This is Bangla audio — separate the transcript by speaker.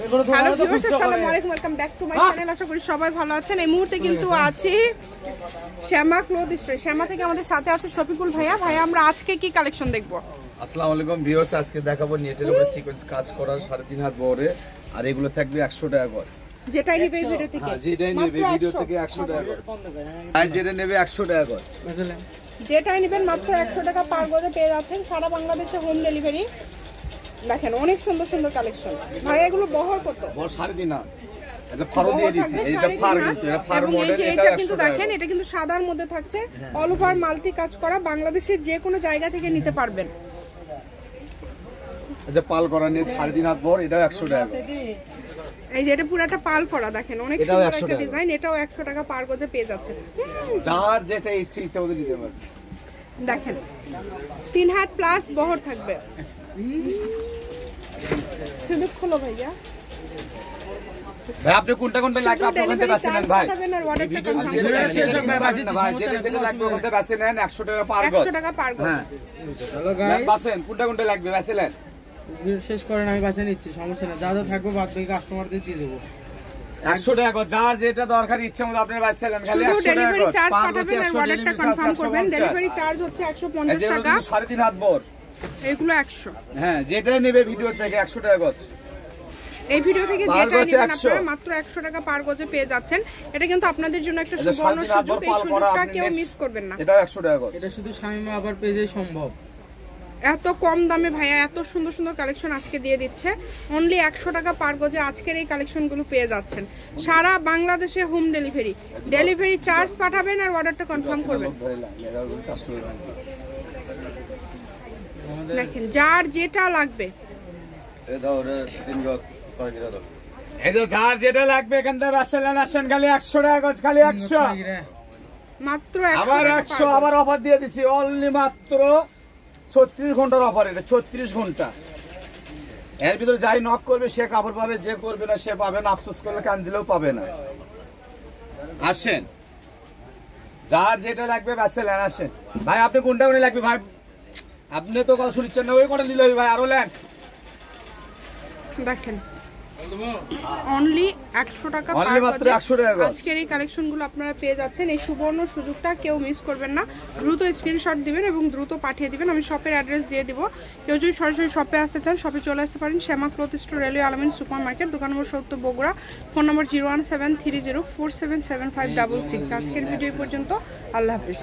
Speaker 1: হ্যালো ভিউয়ার্স, আসসালামু আলাইকুম, welcome back to my channel. আশা করি সবাই ভালো আছেন। এই মুহূর্তে কিন্তু আছি শ্যামা ক্লথ স্টোর। শ্যামা থেকে আমাদের সাথে আছে শফিকুল ভাইয়া। ভাইয়া, আমরা আজকে কি কালেকশন দেখবো?
Speaker 2: আসসালামু আলাইকুম ভিউয়ার্স, আজকে দেখাবো নেটের উপরে সিকোয়েন্স কাজ করা 3.5 হাত বহরে, আর এগুলো থাকবে 100 টাকা গজ।
Speaker 1: যেটাই নেবে ভিডিও থেকে,
Speaker 2: হ্যাঁ যেটাই নেবে ভিডিও থেকে 100 টাকা গজ। আর যেটা নেবে 100 টাকা গজ,
Speaker 1: যেটাই নেবেন মাত্র 100 টাকা পার গজে পেয়ে যাচ্ছেন সারা বাংলাদেশে হোম ডেলিভারি। দেখেন অনেক সুন্দর সুন্দর কালেকশন। ভাই এগুলো বহর কত?
Speaker 2: বহর 3.5 হাত। আচ্ছা ফারো দিয়ে দিছি, এটা ফার কিন্তু এটা ফার মডেল।
Speaker 1: এটা কিন্তু দেখেন, এটা কিন্তু সাদার মধ্যে থাকছে, অল ওভার মাল্টি কাজ করা, বাংলাদেশের যে কোনো জায়গা থেকে নিতে পারবেন।
Speaker 2: আচ্ছা পাল করা নেট 3.5 হাত বহর, এটাও 100 টাকা গজ।
Speaker 1: এই যে এটা পুরোটা পাল করা, দেখেন অনেক সুন্দর একটা ডিজাইন। এটাও 100 টাকা পার গজে পেয়ে যাচ্ছেন।
Speaker 2: যার যেটা ইচ্ছা মতো নিতে পারবে।
Speaker 1: দেখেন 3 হাত প্লাস বহর থাকবে। শুধু খোলো ভাইয়া।
Speaker 2: ভাই আপনি কোনটা কোনটা লাগবে আপনি ওখান থেকে বেছে নেন ভাই। ভাই যেটা লাগবে ওখান থেকে বেছে নেন, 100 টাকা পার গজ।
Speaker 1: 100 টাকা পার গজ।
Speaker 2: হ্যাঁ চলো গাইস, বাসেন কোনটা কোনটা লাগবে বেছে নেন।
Speaker 3: শেষ করেন, আমি বাছে নিচ্ছি, সমস্যা না। যা যা থাকবে বাদ বাকি কাস্টমারদের দিয়ে দেবো।
Speaker 2: 100 টাকা গজ, যার যেটা দরকার ইচ্ছা মতো আপনি বেছে নেন। খালি 100 টাকা গজ, পার হচ্ছে 100,
Speaker 1: অর্ডারটা কনফার্ম করবেন। ডেলিভারি চার্জ হচ্ছে 150 টাকা।
Speaker 2: 3.5 হাত বহর,
Speaker 1: এগুলো 100।
Speaker 2: হ্যাঁ যেটাই নেবে ভিডিও থেকে 100 টাকা গজ।
Speaker 1: এই ভিডিও থেকে যেটা নেবেন আপনারা মাত্র 100 টাকা পার গজে পেয়ে যাচ্ছেন। এটা কিন্তু আপনাদের জন্য একটা সুবর্ণ সুযোগ, এই সুযোগটা কেউ মিস করবেন না।
Speaker 2: এটাও 100 টাকা গজ।
Speaker 3: এটা শুধু শামিমা আবার পেজে সম্ভব।
Speaker 1: এত কম দামে ভাইয়া এত সুন্দর সুন্দর কালেকশন আজকে দিয়ে দিচ্ছে। অনলি 100 টাকা পার গজে আজকের এই কালেকশনগুলো পেয়ে যাচ্ছেন সারা বাংলাদেশে হোম ডেলিভারি। ডেলিভারি চার্জ পাঠাবেন আর অর্ডারটা কনফার্ম করবেন। দেখেন যার যেটা লাগবে,
Speaker 2: এই যে যার যেটা লাগবে এখান থেকে বেসেলেন আসেন, খালি 100 টাকা গজ, খালি 100
Speaker 1: মাত্র
Speaker 2: আবার 100 আবার অফার দিয়ে দিছি। অনলি মাত্র 36 ঘন্টার অফার, এটা 36 ঘন্টা। এর ভিতরে যাই নক করবে সে কাপড় পাবে, যে করবে না সে পাবে না। আফসোস করলে কান দিলেও পাবে না। আসেন যার যেটা লাগবে বেসেলেন আসেন। ভাই আপনি কোনটা কোনটা লাগবে ভাই? আপনি তো কথা শুনছেন না, ওই করে নিলে ভাই আরো নেন।
Speaker 1: দেখেন অনলি 100 টাকা পার
Speaker 2: মাত্র 100 টাকা গজ।
Speaker 1: আজকের এই কালেকশনগুলো আপনারা পেয়ে যাচ্ছেন। এই সুবর্ণ সুযোগটা কেউ মিস করবেন না। দ্রুত স্ক্রিনশট দিবেন এবং দ্রুত পাঠিয়ে দিবেন। আমি শপের অ্যাড্রেস দিয়ে দিব। কেউ যদি সরাসরি শপে আসতে চান শপে চলে আসতে পারেন। শ্যামা ক্লথ স্টোর, রেলওয়ে আলমিন সুপার মার্কেট, দোকান নম্বর 70 বগুড়া, ফোন নম্বর 01730477566। আজকের ভিডিও পর্যন্ত, আল্লাহ হাফেজ।